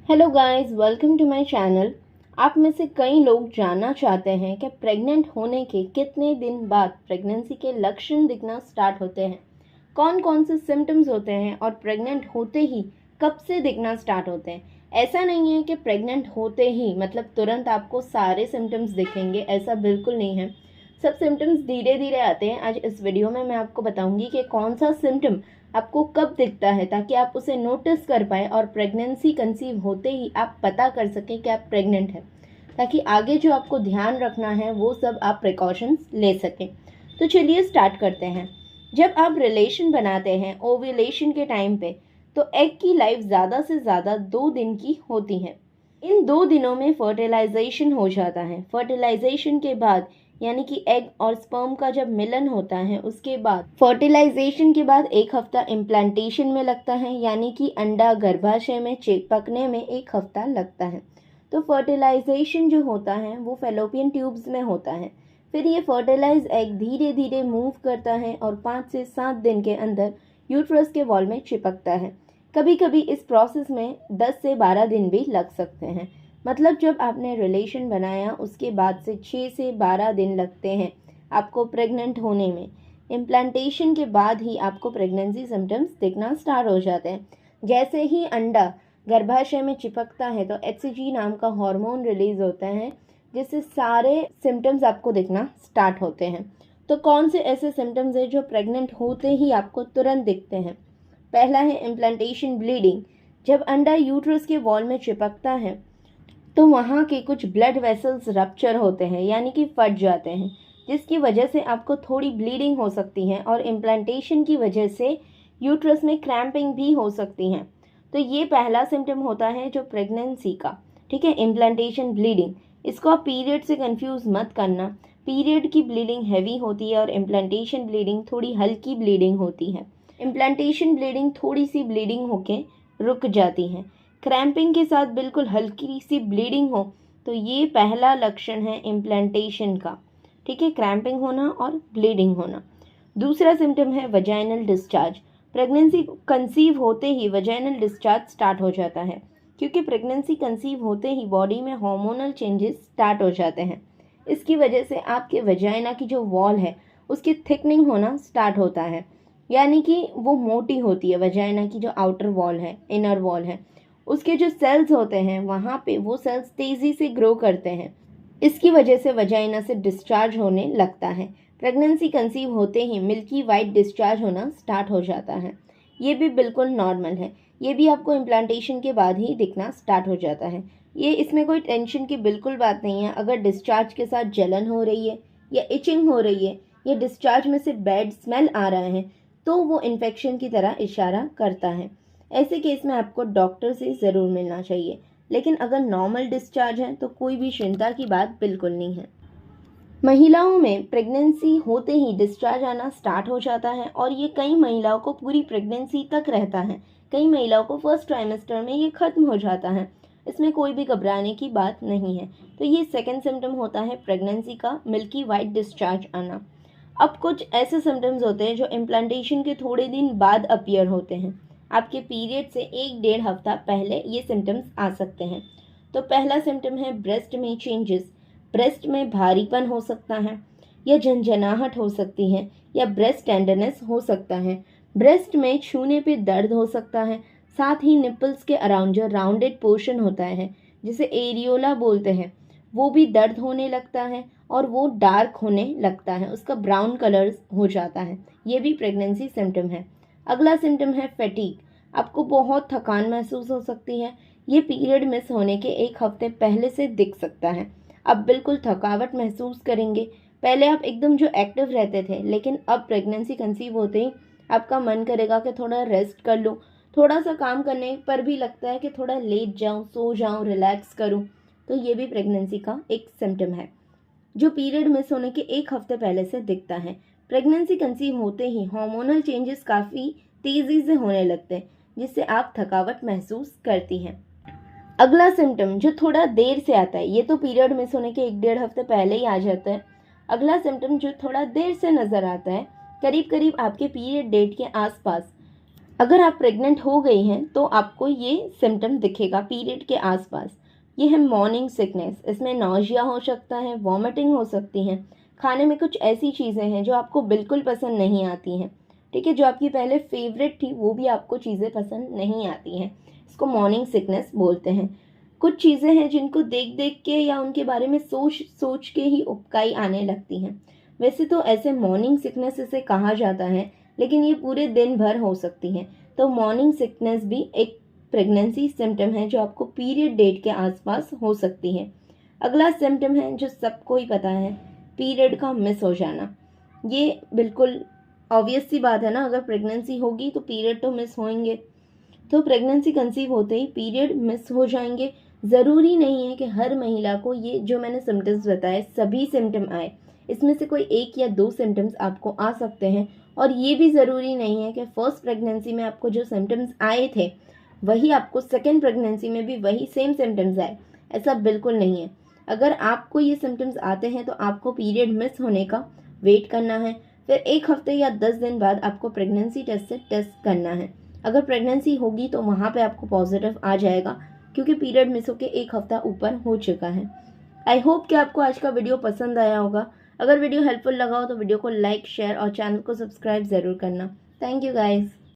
Hello guys, welcome to my channel. आप में से कई लोग जानना चाहते हैं कि प्रेग्नेंट होने के कितने दिन बाद प्रेगनेंसी के लक्षण दिखना स्टार्ट होते हैं, कौन कौन से सिम्टम्स होते हैं और प्रेग्नेंट होते ही कब से दिखना स्टार्ट होते हैं। ऐसा नहीं है कि प्रेग्नेंट होते ही मतलब तुरंत आपको सारे सिम्टम्स दिखेंगे, ऐसा बिल्कुल नहीं है। सब सिम्टम्स धीरे धीरे आते हैं। आज इस वीडियो में मैं आपको बताऊंगी कि कौन सा सिम्टम आपको कब दिखता है, ताकि आप उसे नोटिस कर पाए और प्रेगनेंसी कंसीव होते ही आप पता कर सकें कि आप प्रेग्नेंट हैं, ताकि आगे जो आपको ध्यान रखना है वो सब आप प्रिकॉशंस ले सकें। तो चलिए स्टार्ट करते हैं। जब आप रिलेशन बनाते हैं ओव्यूलेशन के टाइम पे, तो एग की लाइफ ज़्यादा से ज़्यादा 2 दिन की होती है। इन 2 दिनों में फर्टिलाइजेशन हो जाता है। फर्टिलाइजेशन के बाद यानी कि एग और स्पर्म का जब मिलन होता है, उसके बाद फर्टिलाइजेशन के बाद 1 हफ्ता इम्प्लांटेशन में लगता है, यानी कि अंडा गर्भाशय में पकने में 1 हफ्ता लगता है। तो फर्टिलाइजेशन जो होता है वो फेलोपियन ट्यूब्स में होता है। फिर ये फर्टिलाइज एग धीरे धीरे मूव करता है और 5 से 7 दिन के अंदर यूट्रस के वॉल में चिपकता है। कभी कभी इस प्रोसेस में 10 से 12 दिन भी लग सकते हैं। मतलब जब आपने रिलेशन बनाया उसके बाद से 6 से 12 दिन लगते हैं आपको प्रेग्नेंट होने में। इम्प्लांटेशन के बाद ही आपको प्रेगनेंसी सिम्टम्स दिखना स्टार्ट हो जाते हैं। जैसे ही अंडा गर्भाशय में चिपकता है तो HCG नाम का हार्मोन रिलीज होता है, जिससे सारे सिम्टम्स आपको दिखना स्टार्ट होते हैं। तो कौन से ऐसे सिम्टम्स हैं जो प्रेग्नेंट होते ही आपको तुरंत दिखते हैं? पहला है इम्प्लांटेशन ब्लीडिंग। जब अंडा यूट्रस के वॉल में चिपकता है तो वहाँ के कुछ ब्लड वेसल्स रप्चर होते हैं, यानी कि फट जाते हैं, जिसकी वजह से आपको थोड़ी ब्लीडिंग हो सकती है और इम्प्लांटेशन की वजह से यूट्रस में क्रैम्पिंग भी हो सकती हैं। तो ये पहला सिम्टम होता है जो प्रेगनेंसी का, ठीक है, इम्प्लांटेशन ब्लीडिंग। इसको आप पीरियड से कंफ्यूज मत करना। पीरियड की ब्लीडिंग हैवी होती है और इम्प्लांटेशन ब्लीडिंग थोड़ी हल्की ब्लीडिंग होती है। इम्प्लांटेशन ब्लीडिंग थोड़ी सी ब्लीडिंग होके रुक जाती है। क्रैम्पिंग के साथ बिल्कुल हल्की सी ब्लीडिंग हो तो ये पहला लक्षण है इम्प्लांटेशन का, ठीक है, क्रैम्पिंग होना और ब्लीडिंग होना। दूसरा सिम्टम है वजाइनल डिस्चार्ज। प्रेगनेंसी कंसीव होते ही वजाइनल डिस्चार्ज स्टार्ट हो जाता है, क्योंकि प्रेगनेंसी कंसीव होते ही बॉडी में हार्मोनल चेंजेस स्टार्ट हो जाते हैं। इसकी वजह से आपके वजाइना की जो वॉल है उसकी थिकनिंग होना स्टार्ट होता है, यानी कि वो मोटी होती है। वजाइना की जो आउटर वॉल है, इनर वॉल है, उसके जो सेल्स होते हैं वहाँ पे वो सेल्स तेज़ी से ग्रो करते हैं। इसकी वजह से वजाइना से डिस्चार्ज होने लगता है। प्रेगनेंसी कंसीव होते ही मिल्की वाइट डिस्चार्ज होना स्टार्ट हो जाता है। ये भी बिल्कुल नॉर्मल है। ये भी आपको इम्प्लांटेशन के बाद ही दिखना स्टार्ट हो जाता है। ये इसमें कोई टेंशन की बिल्कुल बात नहीं है। अगर डिस्चार्ज के साथ जलन हो रही है या इचिंग हो रही है या डिस्चार्ज में से बैड स्मेल आ रहा है तो वो इन्फेक्शन की तरह इशारा करता है। ऐसे केस में आपको डॉक्टर से ज़रूर मिलना चाहिए। लेकिन अगर नॉर्मल डिस्चार्ज है तो कोई भी चिंता की बात बिल्कुल नहीं है। महिलाओं में प्रेगनेंसी होते ही डिस्चार्ज आना स्टार्ट हो जाता है और ये कई महिलाओं को पूरी प्रेगनेंसी तक रहता है। कई महिलाओं को फर्स्ट ट्राइमेस्टर में ये खत्म हो जाता है। इसमें कोई भी घबराने की बात नहीं है। तो ये सेकेंड सिम्टम होता है प्रेगनेंसी का, मिल्की वाइट डिस्चार्ज आना। अब कुछ ऐसे सिम्टम्स होते हैं जो इम्प्लांटेशन के थोड़े दिन बाद अपीयर होते हैं। आपके पीरियड से 1-1.5 हफ्ता पहले ये सिम्टम्स आ सकते हैं। तो पहला सिम्टम है ब्रेस्ट में चेंजेस। ब्रेस्ट में भारीपन हो सकता है या झंझनाहट हो सकती है या ब्रेस्ट टेंडरनेस हो सकता है। ब्रेस्ट में छूने पे दर्द हो सकता है। साथ ही निपल्स के अराउंड जो राउंडेड पोर्शन होता है, जिसे एरियोला बोलते हैं, वो भी दर्द होने लगता है और वो डार्क होने लगता है, उसका ब्राउन कलर हो जाता है। ये भी प्रेगनेंसी सिम्टम है। अगला सिम्टम है फैटीग। आपको बहुत थकान महसूस हो सकती है। ये पीरियड मिस होने के 1 हफ्ते पहले से दिख सकता है। आप बिल्कुल थकावट महसूस करेंगे। पहले आप एकदम जो एक्टिव रहते थे, लेकिन अब प्रेगनेंसी कंसीव होते ही आपका मन करेगा कि थोड़ा रेस्ट कर लूँ। थोड़ा सा काम करने पर भी लगता है कि थोड़ा लेट जाऊँ, सो जाऊँ, रिलैक्स करूँ। तो ये भी प्रेगनेंसी का एक सिम्टम है जो पीरियड मिस होने के 1 हफ्ते पहले से दिखता है। प्रेगनेंसी कंसीव होते ही हार्मोनल चेंजेस काफ़ी तेज़ी से होने लगते हैं, जिससे आप थकावट महसूस करती हैं। अगला सिम्टम जो थोड़ा देर से आता है, ये तो पीरियड मिस होने के 1-1.5 हफ्ते पहले ही आ जाता है। अगला सिम्टम जो थोड़ा देर से नज़र आता है, करीब करीब आपके पीरियड डेट के आसपास, अगर आप प्रेग्नेंट हो गई हैं तो आपको ये सिम्टम दिखेगा पीरियड के आसपास। ये है मॉर्निंग सिकनेस। इसमें नौजिया हो सकता है, वॉमिटिंग हो सकती है, खाने में कुछ ऐसी चीज़ें हैं जो आपको बिल्कुल पसंद नहीं आती हैं, ठीक है, जो आपकी पहले फेवरेट थी वो भी आपको चीज़ें पसंद नहीं आती हैं। इसको मॉर्निंग सिकनेस बोलते हैं। कुछ चीज़ें हैं जिनको देख देख के या उनके बारे में सोच सोच के ही उबकाई आने लगती हैं। वैसे तो ऐसे मॉर्निंग सिकनेस इसे कहा जाता है, लेकिन ये पूरे दिन भर हो सकती हैं। तो मॉर्निंग सिकनेस भी एक प्रेगनेंसी सिम्टम है जो आपको पीरियड डेट के आसपास हो सकती है। अगला सिम्टम है जो सबको ही पता है, पीरियड का मिस हो जाना। ये बिल्कुल ऑब्वियस सी बात है ना, अगर प्रेगनेंसी होगी तो पीरियड तो मिस होंगे। तो प्रेगनेंसी कंसीव होते ही पीरियड मिस हो जाएंगे। ज़रूरी नहीं है कि हर महिला को ये जो मैंने सिम्टम्स बताए सभी सिम्टम आए। इसमें से कोई एक या दो सिम्टम्स आपको आ सकते हैं। और ये भी ज़रूरी नहीं है कि फर्स्ट प्रेगनेंसी में आपको जो सिम्टम्स आए थे वही आपको सेकेंड प्रेगनेंसी में भी वही सेम सिम्टम्स आए। ऐसा बिल्कुल नहीं है। अगर आपको ये सिम्टम्स आते हैं तो आपको पीरियड मिस होने का वेट करना है। फिर 1 हफ्ते या 10 दिन बाद आपको प्रेगनेंसी टेस्ट से टेस्ट करना है। अगर प्रेगनेंसी होगी तो वहाँ पे आपको पॉजिटिव आ जाएगा, क्योंकि पीरियड मिस होकर 1 हफ्ता ऊपर हो चुका है। आई होप कि आपको आज का वीडियो पसंद आया होगा। अगर वीडियो हेल्पफुल लगा हो तो वीडियो को लाइक, शेयर और चैनल को सब्सक्राइब ज़रूर करना। Thank you guys.